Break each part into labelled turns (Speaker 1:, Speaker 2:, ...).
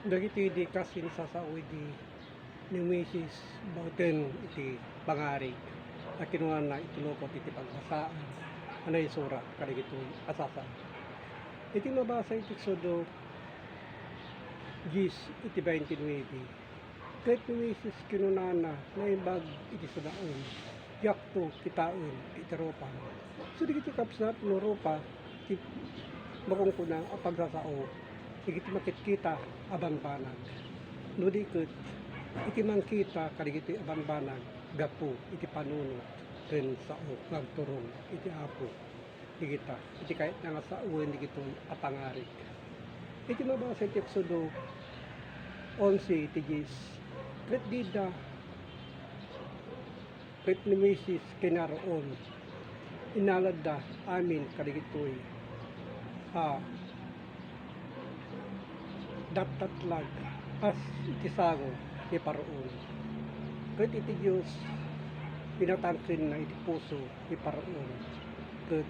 Speaker 1: Dagiti di kasi sasaoy di ni Mrs. Bauten iti pangarig at kinuha na itulokot iti pagbasaan anay sura kaligitoy asasa iti mabasa iti Exodo 10 iti 29 kahit ni Mrs. kinunana na ibag iti sudaon yakto kitaen iti ropa so di iti kapsat no ropa iti bakong kuna a pagsasao iti makitkita abanbanag no di ket iti mangkita kadigiti abanbanag gapu iti panunot ken sao nagturong iti apo digita iti kahit nga sauen digitoy apangarik iti mabasa iti Exodo 11 iti 10 ket dida ket ni Mrs. kinaroon inalad da amin kadigitoy datatlag as iti sango ti paroon ket iti Dios pinatangken na iti puso ti paroon ket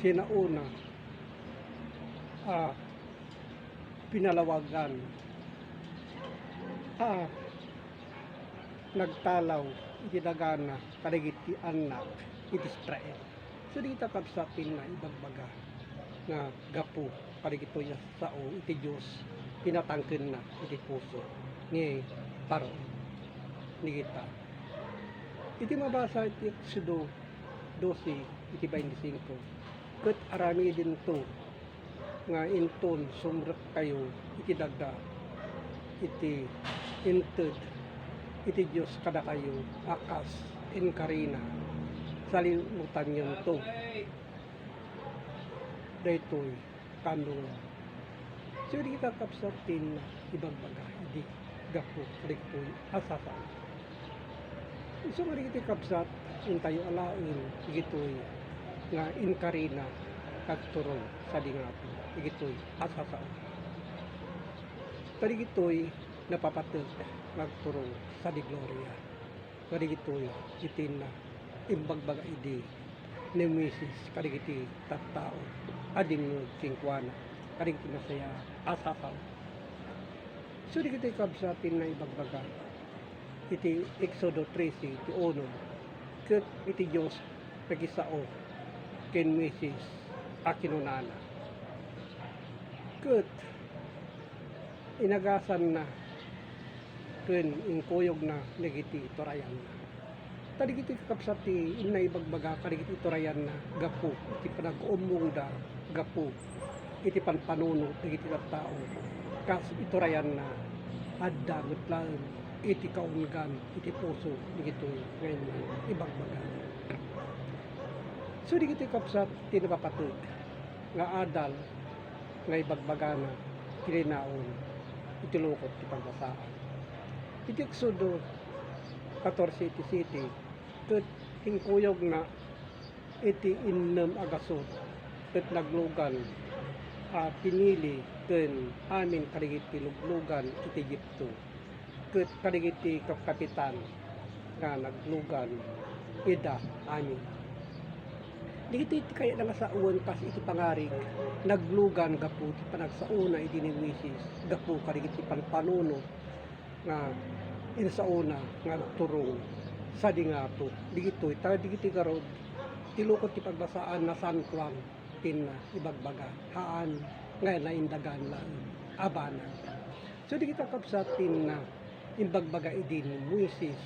Speaker 1: sinauna pinalawagan nagtalaw iti dagana kadagiti anak iti Israel so di ta kapsatin na ibagbaga nga gapu kadigitoy sao iti Dios pinatangken na iti puso ni paroon ni kita iti mabasa iti Exodo 12 iti 25 ket arami din to nga inton sumrek kayo iti dagda iti inted iti Dios kada kayo akas inkarina salimutan yun to daytoy kanungan so di kita kapsatin na ibagbaga idi gapo daytoy asasa so nga di kita kapsat intayo alaen igitoy nga inkarina kagturong sa dingapo igitoy asasa kadigitoy napapatek nagturong sa di gloria kadigitoy itin na imbagbaga idi ni Mrs. kadigiti tattao ading kingkwana kadigiti masaya asasaw so di kita kabsatin na ibagbaga iti Exodo 13 iti 1 ket iti Dios pagisao ken Mrs. akinunana ket inagasan na ken ingkuyog na nagiti torayan na kadigiti kapsati inay bagbaga kadigiti torayan na gapu iti panag-umong da gapu iti panpanuno dagiti tao kas itorayan na adda metlaen iti kaunggan iti puso digitoy ngayon ibagbaga so digiti kapsat tinapapatid nga adal nga ibagbaga na kininaon iti lukot ti pagbasaan iti Exodo 14 iti city ket ingkuyog na iti innem agasot ket naglugan pinili ken amin kadigiti luglugan iti Egypto ket kadigiti kapitan nga naglugan ida amin digiti kaya nga sa uwan pas iti pangarig naglugan gapu ti panagsauna iti ni Mrs. gapu kadigiti panpanuno nga insauna nga turong sa dingapo digitoy digiti garod tilukot ti pagbasaan na San Juan tin ibagbaga haan nga naindagan lang abana so di kita kapsatin na imbagbaga idin Mrs.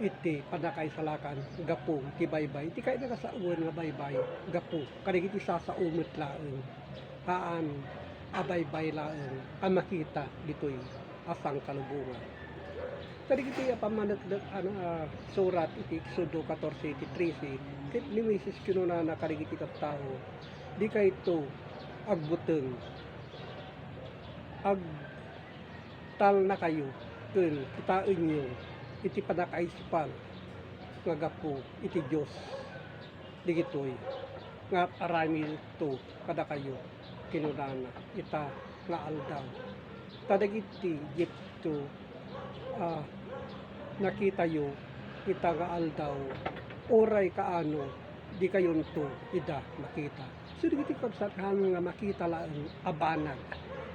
Speaker 1: iti panakaisalakan gapu ti baybay iti kay nagasauen nga baybay gapu kadigiti sasaumet laeng haan abaybay laeng ang makita ditoy asang kalubungan kadigiti pamanagdag surat iti Exodo 14 iti 13 ket ni Mrs. kinunana kadigiti tattao di kayto agbuteng agtal na kayo ken kitaen nyo iti panakaispan nga gapu iti Dios digitoy nga arami to kada kayo kinunana ita nga aldaw kadagiti Egypto nakita yo ita nga aldaw oray kaano di kayon to ida makita so digiti kapsathan nga makita lang abanag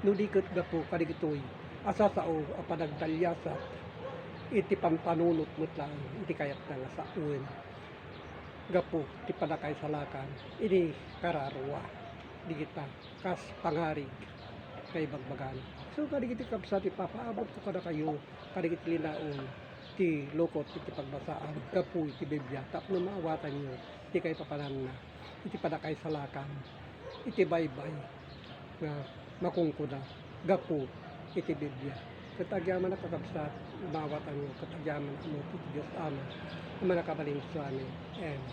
Speaker 1: Nudikot ga po kadigitoy asasao a panagdalyasat iti pampanunot mo't lang iti kayat na nga sauen gapo ti panakay salakan ini kararwa digita kas pangarig kay bagbagan. So kadigiti kapsa ti papaabot ko kada kayo kadigiti linaon ti lokot iti pagbasaan gapo iti Biblia tapno maawatan nyo iti kay papanan na iti panakay salakan iti baybay nga makungkuda gapo iti Biblia. Katagyaman na kakabsat, umawatan nyo, katagyaman mo iti Diyos Ama, ang mga kabalin sa amin. And